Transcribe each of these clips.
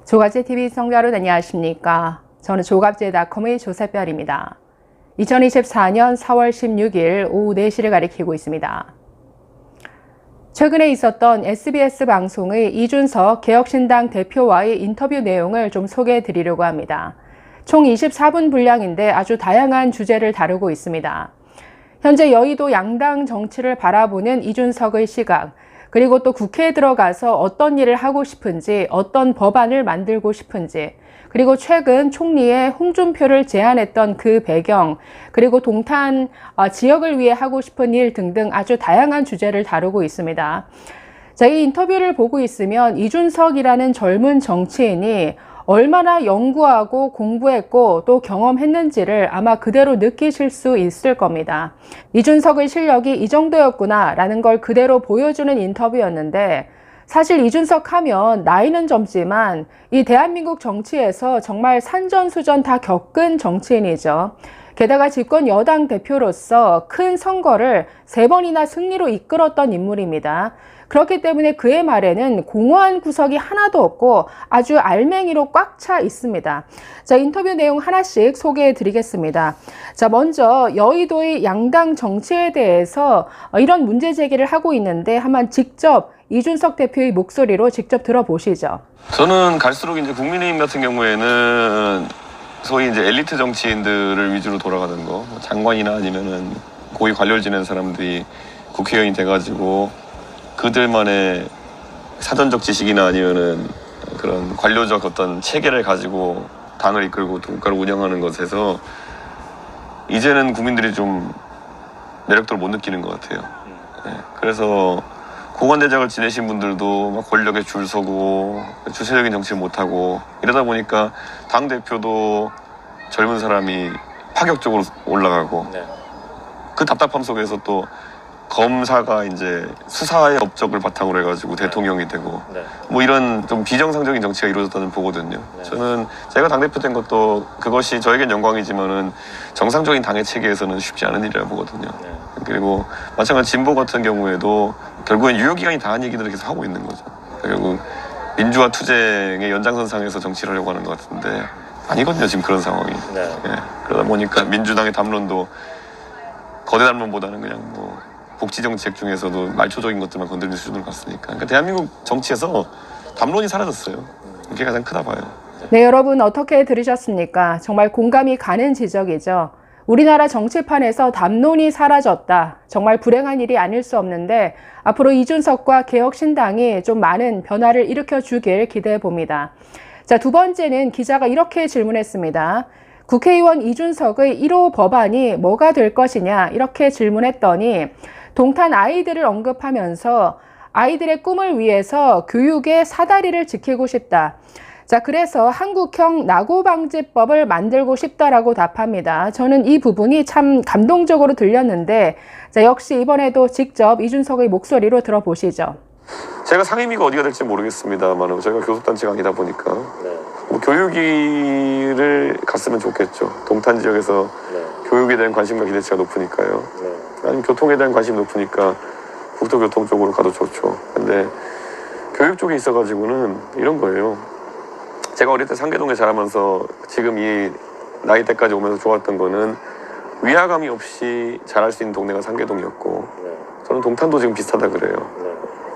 조갑제TV 시청자 여러분 안녕하십니까. 저는 조갑제닷컴의 조세별입니다. 2024년 4월 16일 오후 4시를 가리키고 있습니다. 최근에 있었던 SBS 방송의 이준석 개혁신당 대표와의 인터뷰 내용을 좀 소개해 드리려고 합니다. 총 24분 분량인데 아주 다양한 주제를 다루고 있습니다. 현재 여의도 양당 정치를 바라보는 이준석의 시각, 그리고 또 국회에 들어가서 어떤 일을 하고 싶은지, 어떤 법안을 만들고 싶은지, 그리고 최근 총리의 홍준표를 제안했던 그 배경, 그리고 동탄 지역을 위해 하고 싶은 일 등등 아주 다양한 주제를 다루고 있습니다. 자, 이 인터뷰를 보고 있으면 이준석이라는 젊은 정치인이 얼마나 연구하고 공부했고 또 경험했는지를 아마 그대로 느끼실 수 있을 겁니다. 이준석의 실력이 이 정도였구나 라는 걸 그대로 보여주는 인터뷰였는데, 사실 이준석 하면 나이는 젊지만 이 대한민국 정치에서 정말 산전수전 다 겪은 정치인이죠. 게다가 집권 여당 대표로서 큰 선거를 3번이나 승리로 이끌었던 인물입니다. 그렇기 때문에 그의 말에는 공허한 구석이 하나도 없고 아주 알맹이로 꽉 차 있습니다. 자, 인터뷰 내용 하나씩 소개해 드리겠습니다. 자, 먼저 여의도의 양당 정치에 대해서 이런 문제 제기를 하고 있는데 한번 직접 이준석 대표의 목소리로 직접 들어보시죠. 저는 갈수록 이제 국민의힘 같은 경우에는 소위 이제 엘리트 정치인들을 위주로 돌아가는 거, 장관이나 아니면은 고위 관료를 지내는 사람들이 국회의원이 돼가지고 그들만의 사전적 지식이나 아니면은 그런 관료적 어떤 체계를 가지고 당을 이끌고 국가를 운영하는 것에서 이제는 국민들이 좀 매력도를 못 느끼는 것 같아요. 네, 그래서 고관대작을 지내신 분들도 막 권력에 줄 서고 주체적인 정치를 못하고 이러다 보니까 당대표도 젊은 사람이 파격적으로 올라가고, 네. 그 답답함 속에서 또 검사가 이제 수사의 업적을 바탕으로 해가지고 대통령이 되고, 네. 뭐 이런 좀 비정상적인 정치가 이루어졌다는 보거든요. 네. 저는 제가 당대표 된 것도 그것이 저에겐 영광이지만은 정상적인 당의 체계에서는 쉽지 않은 일이라고 보거든요. 네. 그리고 마찬가지 진보 같은 경우에도 결국엔 유효기간이 다한 얘기들을 계속 하고 있는 거죠. 결국 민주화 투쟁의 연장선상에서 정치를 하려고 하는 것 같은데 아니거든요, 지금 그런 상황이. 네. 예, 그러다 보니까 민주당의 담론도 거대 담론보다는 그냥 뭐 복지 정책 중에서도 말초적인 것들만 건드리는 수준으로 갔으니까. 그러니까 대한민국 정치에서 담론이 사라졌어요. 그게 가장 크다 봐요. 네, 여러분 어떻게 들으셨습니까? 정말 공감이 가는 지적이죠. 우리나라 정치판에서 담론이 사라졌다. 정말 불행한 일이 아닐 수 없는데 앞으로 이준석과 개혁신당이 좀 많은 변화를 일으켜 주길 기대해 봅니다. 자, 두 번째는 기자가 이렇게 질문했습니다. 국회의원 이준석의 1호 법안이 뭐가 될 것이냐 이렇게 질문했더니 동탄 아이들을 언급하면서 아이들의 꿈을 위해서 교육의 사다리를 지키고 싶다. 자, 그래서 한국형 낙오방지법을 만들고 싶다라고 답합니다. 저는 이 부분이 참 감동적으로 들렸는데, 자, 역시 이번에도 직접 이준석의 목소리로 들어보시죠. 제가 상임위가 어디가 될지 모르겠습니다만 저희가 교섭단체가 아니다 보니까 뭐 교육위를 갔으면 좋겠죠. 동탄 지역에서 교육에 대한 관심과 기대치가 높으니까요. 아니면 교통에 대한 관심이 높으니까 국토교통 쪽으로 가도 좋죠. 근데 교육 쪽에 있어가지고는 이런 거예요. 제가 어릴 때 상계동에 자라면서 지금 이 나이대까지 오면서 좋았던 거는 위화감이 없이 자랄 수 있는 동네가 상계동이었고, 저는 동탄도 지금 비슷하다 그래요.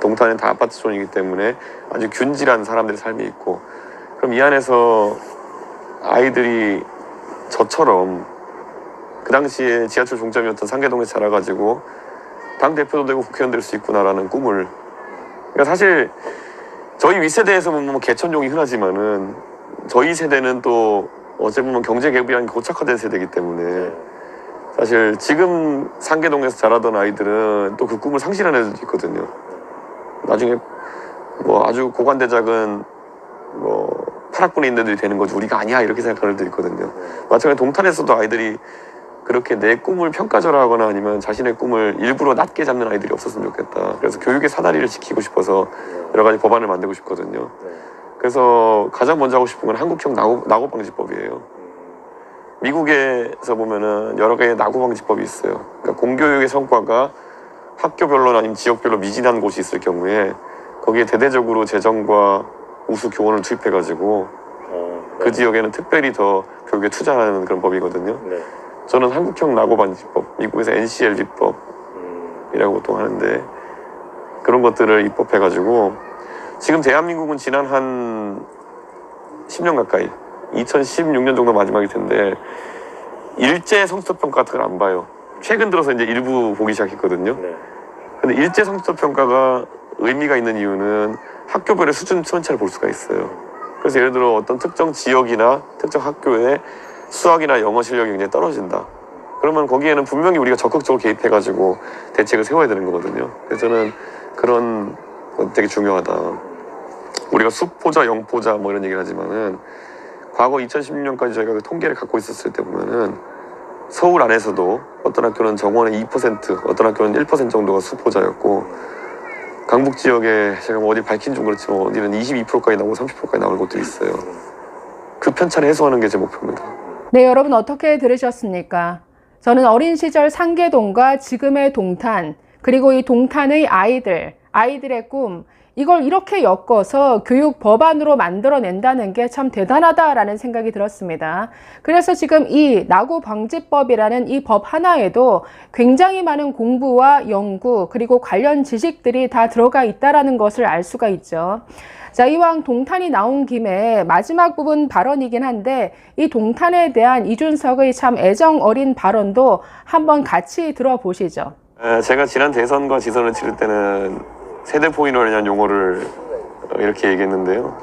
동탄은 다 아파트촌이기 때문에 아주 균질한 사람들의 삶이 있고, 그럼 이 안에서 아이들이 저처럼 그 당시에 지하철 종점이었던 상계동에서 자라가지고 당대표도 되고 국회의원 될 수 있구나라는 꿈을, 그러니까 사실 저희 윗세대에서 보면 뭐 개천용이 흔하지만은 저희 세대는 또 어찌 보면 경제 개발이 고착화된 세대이기 때문에 사실 지금 상계동에서 자라던 아이들은 또 그 꿈을 상실하는 애들도 있거든요. 나중에 뭐 아주 고관대작은 뭐 8학군에 있는 애들이 되는 거지 우리가 아니야 이렇게 생각하는 애들도 있거든요. 마찬가지로 동탄에서도 아이들이 그렇게 내 꿈을 평가절하하거나 아니면 자신의 꿈을 일부러 낮게 잡는 아이들이 없었으면 좋겠다. 그래서 교육의 사다리를 지키고 싶어서 여러 가지 법안을 만들고 싶거든요. 그래서 가장 먼저 하고 싶은 건 한국형 낙오방지법이에요. 미국에서 보면은 여러 개의 낙오방지법이 있어요. 그러니까 공교육의 성과가 학교별로 아니면 지역별로 미진한 곳이 있을 경우에 거기에 대대적으로 재정과 우수 교원을 투입해가지고 그 지역에는 특별히 더 교육에 투자하는 그런 법이거든요. 저는 한국형 낙오반지법, 미국에서 NCL 입법이라고 보통 하는데 그런 것들을 입법해가지고 지금 대한민국은 지난 한 10년 가까이 2016년 정도 마지막일 텐데 일제 성취도평가 같은 걸 안 봐요. 최근 들어서 이제 일부 보기 시작했거든요. 근데 일제 성취도평가가 의미가 있는 이유는 학교별의 수준 편차를 볼 수가 있어요. 그래서 예를 들어 어떤 특정 지역이나 특정 학교의 수학이나 영어 실력이 굉장히 떨어진다. 그러면 거기에는 분명히 우리가 적극적으로 개입해가지고 대책을 세워야 되는 거거든요. 그래서 저는 그런 건 되게 중요하다. 우리가 수포자, 영포자 뭐 이런 얘기를 하지만은 과거 2016년까지 저희가 그 통계를 갖고 있었을 때 보면은 서울 안에서도 어떤 학교는 정원의 2%, 어떤 학교는 1% 정도가 수포자였고 강북 지역에 제가 뭐 어디 밝힌 좀 그렇지만 어디는 22%까지 나오고 30%까지 나오는 곳들이 있어요. 그 편차를 해소하는 게 제 목표입니다. 네, 여러분 어떻게 들으셨습니까? 저는 어린 시절 상계동과 지금의 동탄, 그리고 이 동탄의 아이들의 꿈, 이걸 이렇게 엮어서 교육 법안으로 만들어낸다는 게 참 대단하다라는 생각이 들었습니다. 그래서 지금 이 낙오방지법이라는 이 법 하나에도 굉장히 많은 공부와 연구 그리고 관련 지식들이 다 들어가 있다는 것을 알 수가 있죠. 자, 이왕 동탄이 나온 김에 마지막 부분 발언이긴 한데 이 동탄에 대한 이준석의 참 애정 어린 발언도 한번 같이 들어보시죠. 제가 지난 대선과 지선을 치를 때는 세대 포인화에 대한 용어를 이렇게 얘기했는데요.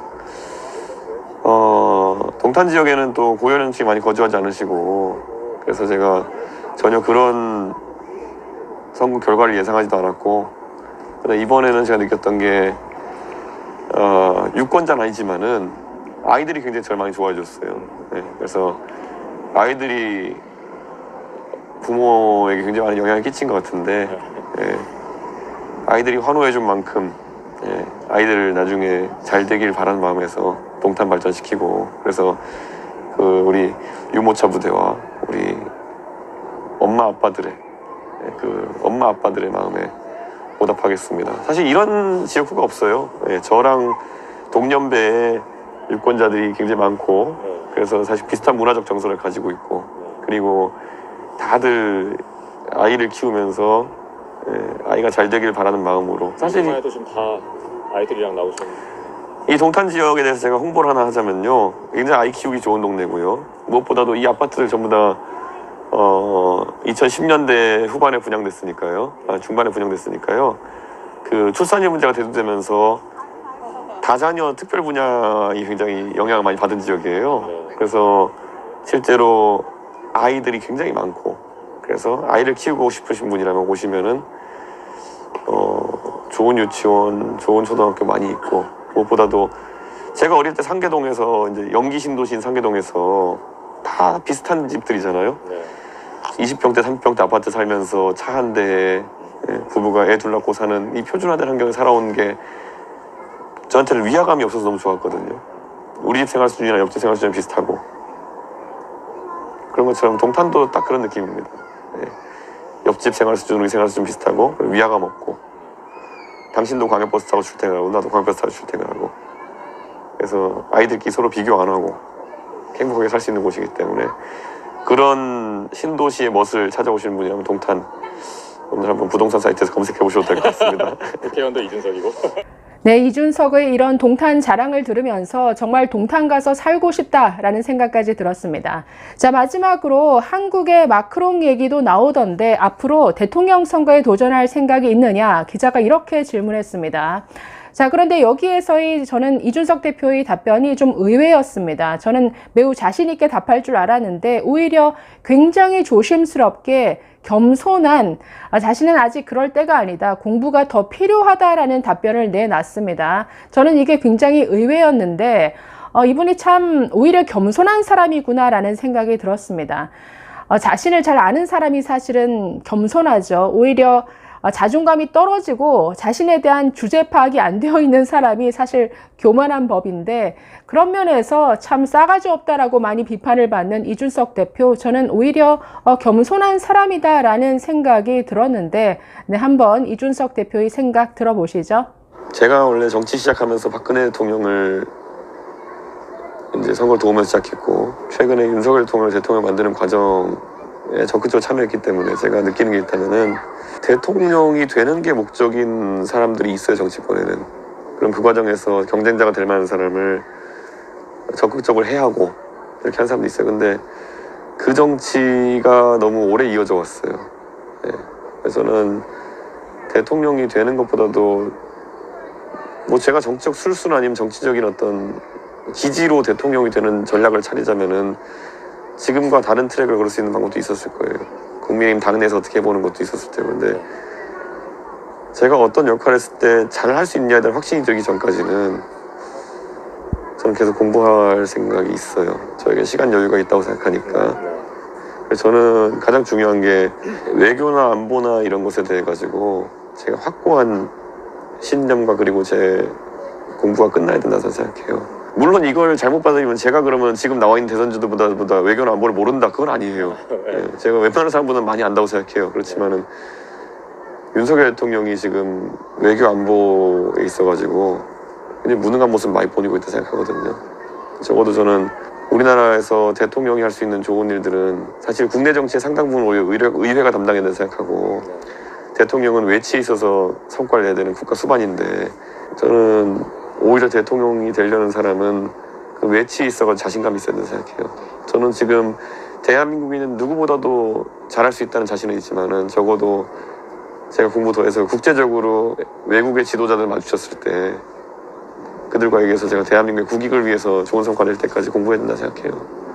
동탄 지역에는 또 고연령층이 많이 거주하지 않으시고 그래서 제가 전혀 그런 선거 결과를 예상하지도 않았고 이번에는 제가 느꼈던 게 유권자는 아니지만은 아이들이 굉장히 저를 많이 좋아해 줬어요. 네, 그래서 아이들이 부모에게 굉장히 많은 영향을 끼친 것 같은데 아이들이 환호해 준 만큼 아이들 나중에 잘 되길 바라는 마음에서 동탄 발전시키고 그래서 그 우리 유모차 부대와 우리 엄마 아빠들의 마음에 보답하겠습니다. 사실 이런 지역구가 없어요. 저랑 동년배의 유권자들이 굉장히 많고 그래서 사실 비슷한 문화적 정서를 가지고 있고 그리고 다들 아이를 키우면서 아이가 잘 되길 바라는 마음으로 사실 이번에도 지금 다 아이들이랑 나오신 이 동탄 지역에 대해서 제가 홍보를 하나 하자면요 굉장히 아이 키우기 좋은 동네고요 무엇보다도 이 아파트를 전부 다 2010년대 후반에 분양됐으니까요 중반에 분양됐으니까요 그 출산율 문제가 대두되면서 다자녀 특별 분양이 굉장히 영향을 많이 받은 지역이에요. 그래서 실제로 아이들이 굉장히 많고 그래서 아이를 키우고 싶으신 분이라면 오시면은 좋은 유치원, 좋은 초등학교 많이 있고 무엇보다도 제가 어릴 때 상계동에서 이제 연기 신도시인 상계동에서 다 비슷한 집들이잖아요. 20평대, 30평대 아파트 살면서 차 한 대에 부부가 애 둘 낳고 사는 이 표준화된 환경에 살아온 게 저한테는 위화감이 없어서 너무 좋았거든요. 우리 집 생활 수준이나 옆집 생활 수준이 비슷하고 그런 것처럼 동탄도 딱 그런 느낌입니다. 옆집 생활 수준, 우리 생활 수준 비슷하고 위화감 없고 당신도 광역버스 타고 출퇴근하고 나도 광역버스 타고 출퇴근하고 그래서 아이들끼리 서로 비교 안 하고 행복하게 살 수 있는 곳이기 때문에 그런 신도시의 멋을 찾아오시는 분이라면 동탄 오늘 한번 부동산 사이트에서 검색해 보셔도 될 것 같습니다. 국회의원도 이준석이고 네, 이준석의 이런 동탄 자랑을 들으면서 정말 동탄 가서 살고 싶다라는 생각까지 들었습니다. 자, 마지막으로 한국의 마크롱 얘기도 나오던데 앞으로 대통령 선거에 도전할 생각이 있느냐 기자가 이렇게 질문했습니다. 자, 그런데 여기에서의 저는 이준석 대표의 답변이 좀 의외였습니다. 저는 매우 자신 있게 답할 줄 알았는데 오히려 굉장히 조심스럽게 겸손한 자신은 아직 그럴 때가 아니다. 공부가 더 필요하다라는 답변을 내놨습니다. 저는 이게 굉장히 의외였는데 이분이 참 오히려 겸손한 사람이구나라는 생각이 들었습니다. 자신을 잘 아는 사람이 사실은 겸손하죠. 오히려 자존감이 떨어지고 자신에 대한 주제 파악이 안 되어 있는 사람이 사실 교만한 법인데 그런 면에서 참 싸가지 없다라고 많이 비판을 받는 이준석 대표 저는 오히려 겸손한 사람이다라는 생각이 들었는데 네, 한번 이준석 대표의 생각 들어보시죠. 제가 원래 정치 시작하면서 박근혜 대통령을 이제 선거를 도우면서 시작했고 최근에 윤석열 대통령을 대통령 만드는 과정에 적극적으로 참여했기 때문에 제가 느끼는 게 있다면은 대통령이 되는 게 목적인 사람들이 있어요, 정치권에는. 그럼 그 과정에서 경쟁자가 될 만한 사람을 적극적으로 해하고 이렇게 하는 사람도 있어요. 근데 그 정치가 너무 오래 이어져 왔어요. 네. 그래서 저는 대통령이 되는 것보다도 뭐 제가 정치적 술수는 아니면 정치적인 어떤 기지로 대통령이 되는 전략을 차리자면은 지금과 다른 트랙을 걸을 수 있는 방법도 있었을 거예요. 국민의힘 당내에서 어떻게 해보는 것도 있었을 테고. 근데 제가 어떤 역할을 했을 때 잘 할 수 있냐에 대한 확신이 들기 전까지는 저는 계속 공부할 생각이 있어요. 저에게 시간 여유가 있다고 생각하니까. 그래서 저는 가장 중요한 게 외교나 안보나 이런 것에 대해 가지고 제가 확고한 신념과 그리고 제 공부가 끝나야 된다고 생각해요. 물론 이걸 잘못 받아들이면 제가 그러면 지금 나와 있는 대선주들보다 외교나 안보를 모른다, 그건 아니에요. 예, 제가 웬만한 사람보다는 많이 안다고 생각해요. 그렇지만은 윤석열 대통령이 지금 외교 안보에 있어가지고 굉장히 무능한 모습 많이 보이고 있다 생각하거든요. 적어도 저는 우리나라에서 대통령이 할 수 있는 좋은 일들은 사실 국내 정치의 상당 부분 의회가 담당해야 된다고 생각하고 대통령은 외치에 있어서 성과를 내야 되는 국가 수반인데 저는 오히려 대통령이 되려는 사람은 그 외치에 있어서 자신감이 있어야 된다고 생각해요. 저는 지금 대한민국인은 누구보다도 잘할 수 있다는 자신은 있지만은 적어도 제가 공부 더 해서 국제적으로 외국의 지도자들 마주쳤을 때 그들과 얘기해서 제가 대한민국의 국익을 위해서 좋은 성과 낼 때까지 공부해야 된다 생각해요.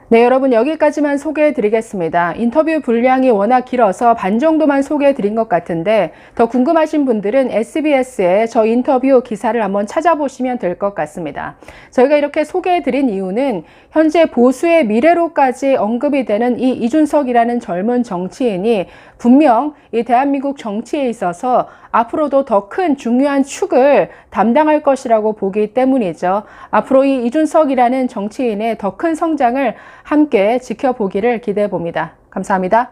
네, 여러분 여기까지만 소개해 드리겠습니다. 인터뷰 분량이 워낙 길어서 반 정도만 소개해 드린 것 같은데 더 궁금하신 분들은 SBS의 저 인터뷰 기사를 한번 찾아보시면 될 것 같습니다. 저희가 이렇게 소개해 드린 이유는 현재 보수의 미래로까지 언급이 되는 이 이준석이라는 젊은 정치인이 분명 이 대한민국 정치에 있어서 앞으로도 더 큰 중요한 축을 담당할 것이라고 보기 때문이죠. 앞으로 이 이준석이라는 정치인의 더 큰 성장을 함께 지켜보기를 기대해 봅니다. 감사합니다.